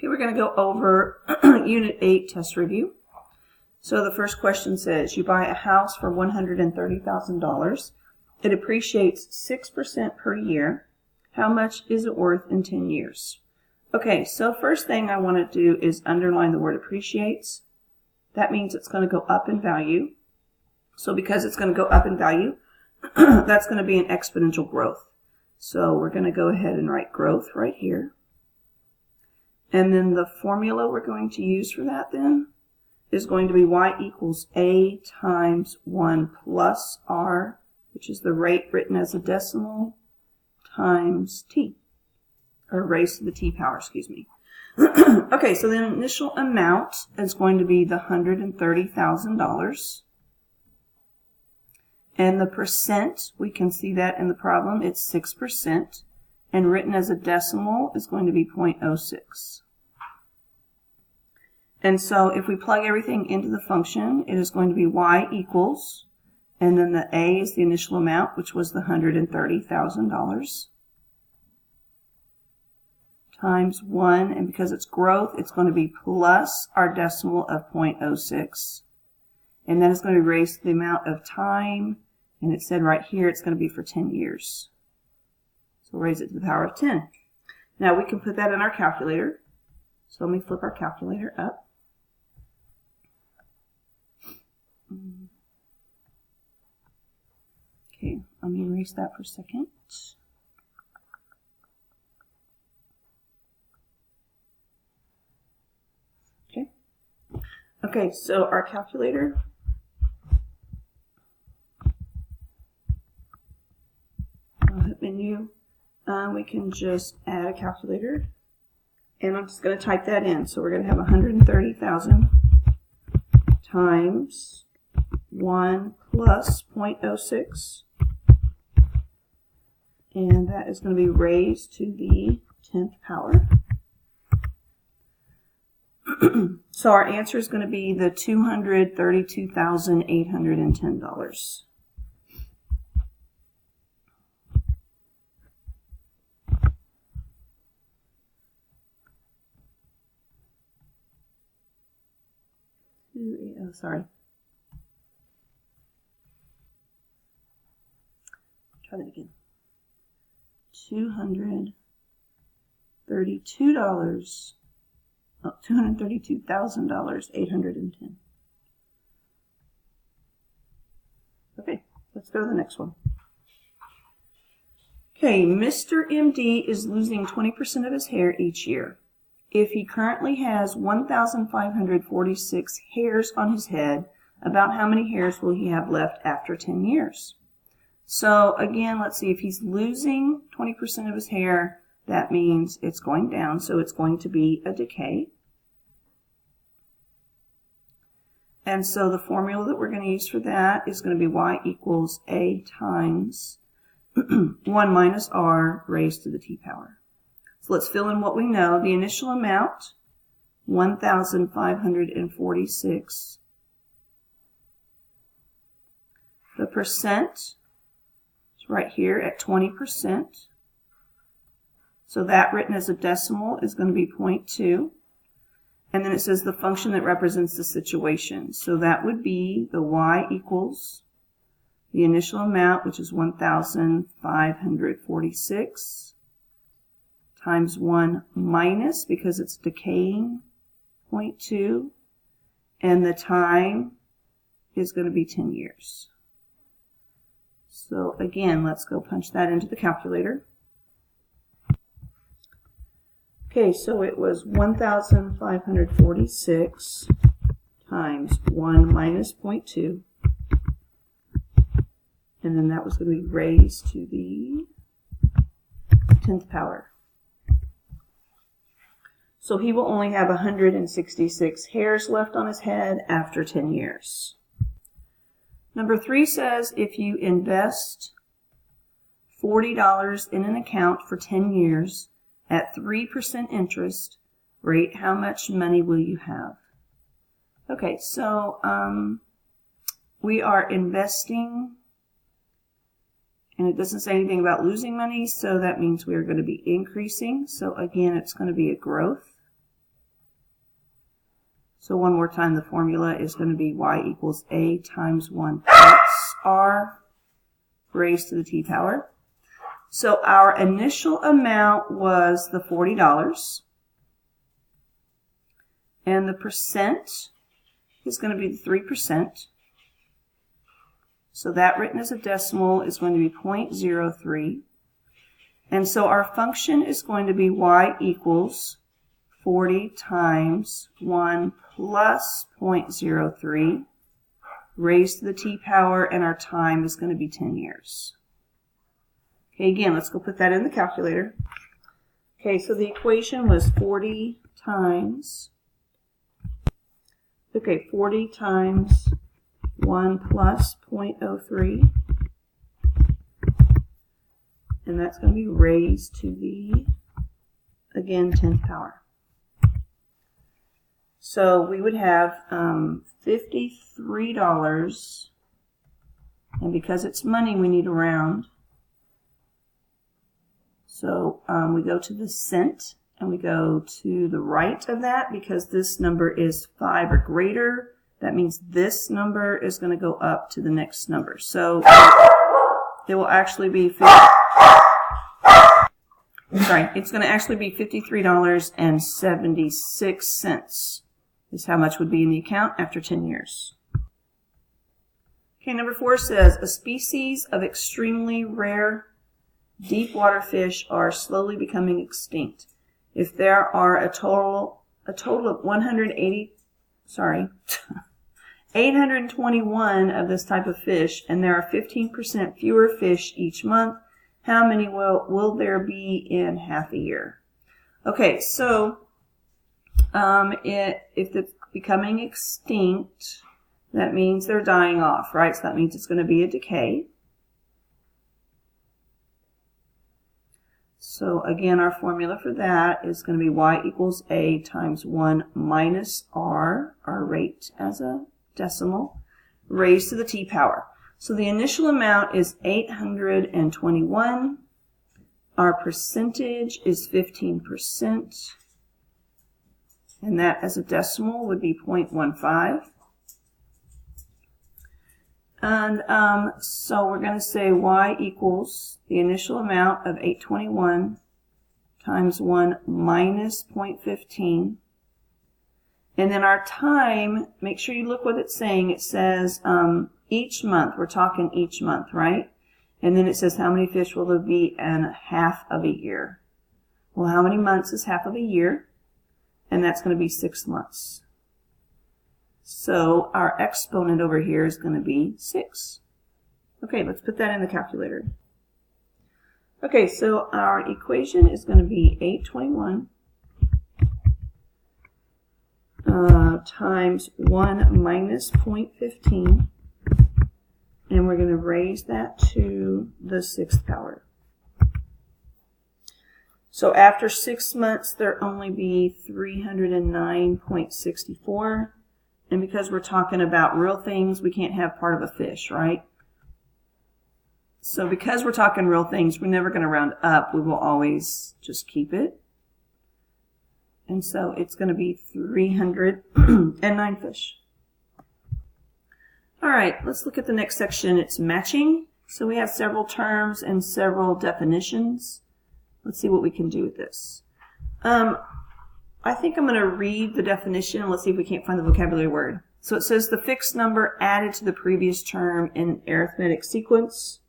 Okay, we're going to go over Unit 8 test review. So the first question says, you buy a house for $130,000. It appreciates 6% per year. How much is it worth in 10 years? Okay, so first thing I want to do is underline the word appreciates. That means it's going to go up in value. So because it's going to go up in value, that's going to be an exponential growth. So we're going to go ahead and write growth right here. And then the formula we're going to use for that then is going to be y equals a times 1 plus r, which is the rate written as a decimal, times t, or raised to the t power, excuse me. Okay, so the initial amount is going to be the $130,000. And the percent, we can see that in the problem, it's 6%. And written as a decimal is going to be 0.06. And so if we plug everything into the function, it is going to be y equals, and then the a is the initial amount, which was the $130,000, times 1, and because it's growth, it's going to be plus our decimal of 0.06. And then it's going to be raised to the amount of time, and it said right here it's going to be for 10 years. So we'll raise it to the power of 10. Now we can put that in our calculator. So let me flip our calculator up. Okay, let me erase that for a second. Okay. Okay, so our calculator. Hit menu. We can just add a calculator. And I'm just going to type that in. So we're going to have 130,000 times 1 plus 0.06. And that is going to be raised to the 10th power. So our answer is going to be the $232,810. Oh, sorry. Try that again. $232,810. Okay, let's go to the next one. Okay, Mr. MD is losing 20% of his hair each year. If he currently has 1,546 hairs on his head, about how many hairs will he have left after 10 years? So again, let's see, if he's losing 20% of his hair, that means it's going down, so it's going to be a decay. And so the formula that we're going to use for that is going to be y equals a times 1 minus r raised to the t power. So let's fill in what we know. The initial amount, 1,546. The percent is right here at 20%. So that written as a decimal is going to be 0.2. And then it says the function that represents the situation. So that would be the y equals the initial amount, which is 1,546. Times 1 minus, because it's decaying, 0.2, and the time is going to be 10 years. So again, let's go punch that into the calculator. Okay, so it was 1,546 times 1 minus 0.2, and then that was going to be raised to the 10th power. So he will only have 166 hairs left on his head after 10 years. Number 3 says if you invest $40 in an account for 10 years at 3% interest rate, how much money will you have? Okay, so we are investing, and it doesn't say anything about losing money, so that means we are going to be increasing. So again, it's going to be a growth. So one more time, the formula is going to be y equals a times 1 plus r raised to the t power. So our initial amount was the $40. And the percent is going to be the 3%. So that written as a decimal is going to be 0.03. And so our function is going to be y equals 40 times 1 plus 0.03 raised to the t power, and our time is going to be 10 years. Okay, again, let's go put that in the calculator. Okay, so the equation was 40 times 1 plus 0.03, and that's going to be raised to the, again, 10th power. So we would have $53, and because it's money, we need to round. So we go to the cent, and we go to the right of that because this number is 5 or greater. That means this number is going to go up to the next number. So it will actually be it's going to actually be $53.76 is how much would be in the account after 10 years. Okay, number 4 says, a species of extremely rare deep water fish are slowly becoming extinct. If there are a total of 821 of this type of fish, and there are 15% fewer fish each month, how many will there be in half a year? Okay, so if it's becoming extinct, that means they're dying off, right? So that means it's going to be a decay. So again, our formula for that is going to be y equals a times 1 minus r, our rate as a decimal, raised to the t power. So the initial amount is 821. Our percentage is 15%. And that as a decimal would be 0.15. And so we're going to say y equals the initial amount of 821 times 1 minus 0.15. And then our time, make sure you look what it's saying. It says each month. We're talking each month, right? And then it says how many fish will there be in half of a year. Well, how many months is half of a year? And that's going to be 6 months. So our exponent over here is going to be 6. Okay, let's put that in the calculator. Okay, so our equation is going to be 821 times 1 minus 0.15, and we're going to raise that to the 6th power. So after 6 months, there'll only be 309.64. And because we're talking about real things, we can't have part of a fish, right? So because we're talking real things, we're never going to round up. We will always just keep it. And so it's going to be 309 fish. All right, let's look at the next section. It's matching. So we have several terms and several definitions. Let's see what we can do with this. I think I'm going to read the definition and let's see if we can't find the vocabulary word. So it says the fixed number added to the previous term in arithmetic sequence.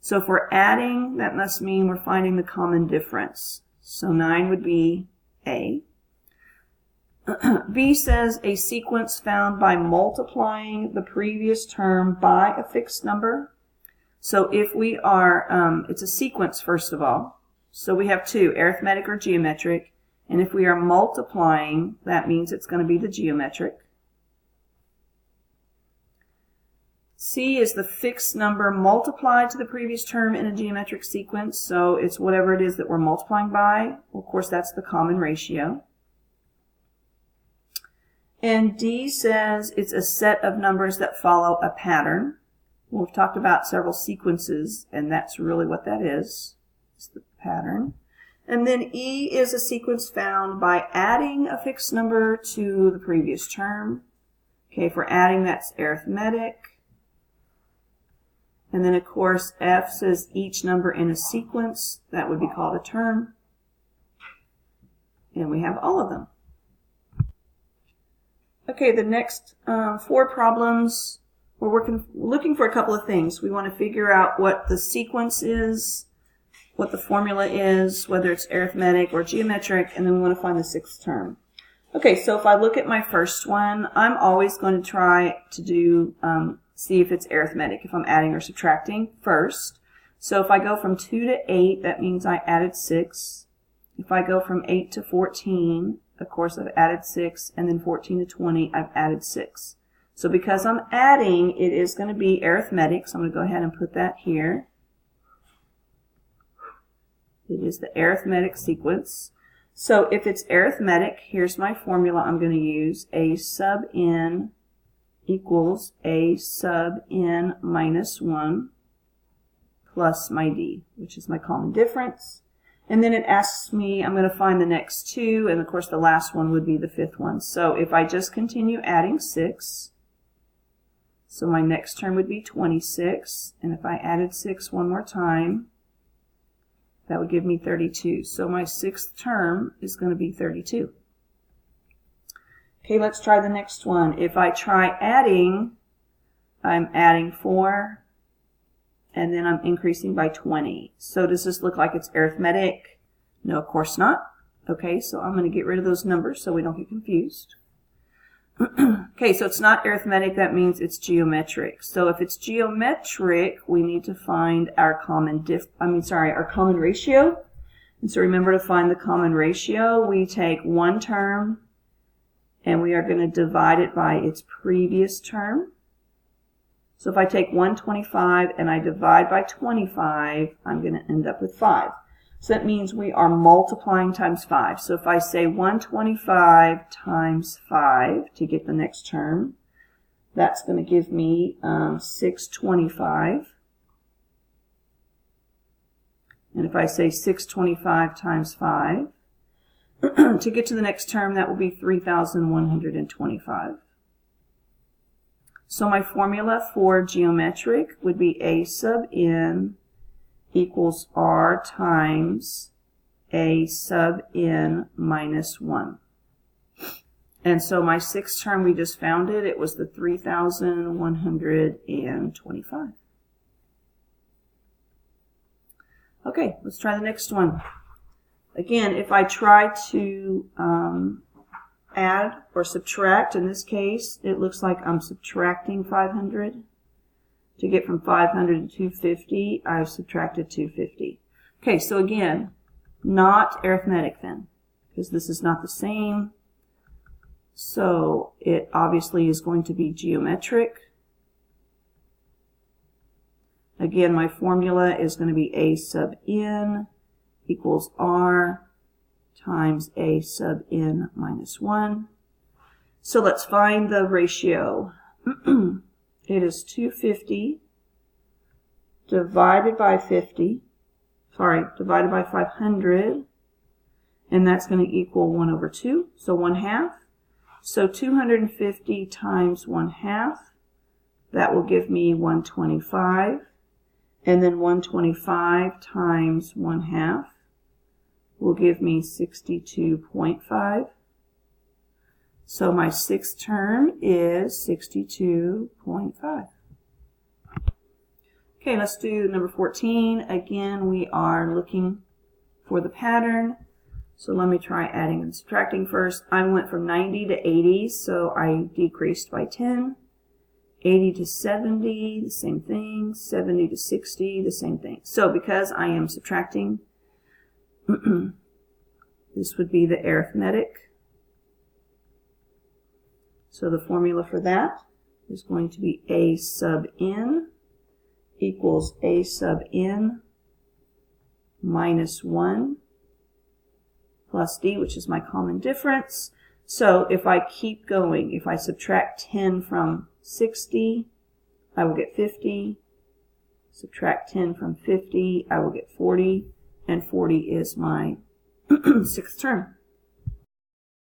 So if we're adding, that must mean we're finding the common difference. So 9 would be A. B says a sequence found by multiplying the previous term by a fixed number. So if we are, it's a sequence first of all. So we have two, arithmetic or geometric. And if we are multiplying, that means it's going to be the geometric. C is the fixed number multiplied to the previous term in a geometric sequence. So it's whatever it is that we're multiplying by. Well, of course, that's the common ratio. And D says it's a set of numbers that follow a pattern. We've talked about several sequences, and that's really what that is. It's the pattern. And then E is a sequence found by adding a fixed number to the previous term. Okay, for adding, that's arithmetic. And then, of course, F says each number in a sequence. That would be called a term. And we have all of them. Okay, the next 4 problems, we're looking for a couple of things. We want to figure out what the sequence is, what the formula is, whether it's arithmetic or geometric, and then we want to find the 6th term. Okay, so if I look at my first one, I'm always going to try to do, see if it's arithmetic, if I'm adding or subtracting first. So if I go from 2 to 8, that means I added 6. If I go from 8 to 14, of course I've added 6, and then 14 to 20, I've added 6. So because I'm adding, it is going to be arithmetic, so I'm going to go ahead and put that here. It is the arithmetic sequence. So if it's arithmetic, here's my formula I'm going to use. A sub n equals A sub n minus 1 plus my d, which is my common difference. And then it asks me, I'm going to find the next 2, and of course the last one would be the 5th one. So if I just continue adding 6, so my next term would be 26, and if I added 6 one more time, that would give me 32. So my 6th term is going to be 32. Okay, let's try the next one. If I try adding, I'm adding 4, and then I'm increasing by 20. So does this look like it's arithmetic? No, of course not. Okay, so I'm going to get rid of those numbers so we don't get confused. Okay, so it's not arithmetic, that means it's geometric. So if it's geometric, we need to find our common ratio. And so remember, to find the common ratio, we take one term and we are going to divide it by its previous term. So if I take 125 and I divide by 25, I'm going to end up with 5. So that means we are multiplying times 5. So if I say 125 times 5 to get the next term, that's going to give me 625. And if I say 625 times 5, to get to the next term, that will be 3,125. So my formula for geometric would be A sub n equals R times A sub n minus 1. And so my 6th term, we just found it. It was the 3,125. Okay, let's try the next one. Again, if I try to add or subtract, in this case, it looks like I'm subtracting 500. To get from 500 to 250, I've subtracted 250. Okay, so again, not arithmetic then, because this is not the same. So it obviously is going to be geometric. Again, my formula is going to be A sub n equals R times A sub n minus 1. So let's find the ratio. It is 250 divided by 500, and that's going to equal 1 over 2, so 1/2. So 250 times 1/2, that will give me 125, and then 125 times 1/2 will give me 62.5. So my 6th term is 62.5. Okay, let's do number 14. Again, we are looking for the pattern. So let me try adding and subtracting first. I went from 90 to 80, so I decreased by 10. 80 to 70, the same thing. 70 to 60, the same thing. So because I am subtracting, this would be the arithmetic. So the formula for that is going to be A sub n equals A sub n minus 1 plus d, which is my common difference. So if I keep going, if I subtract 10 from 60, I will get 50. Subtract 10 from 50, I will get 40. And 40 is my sixth term.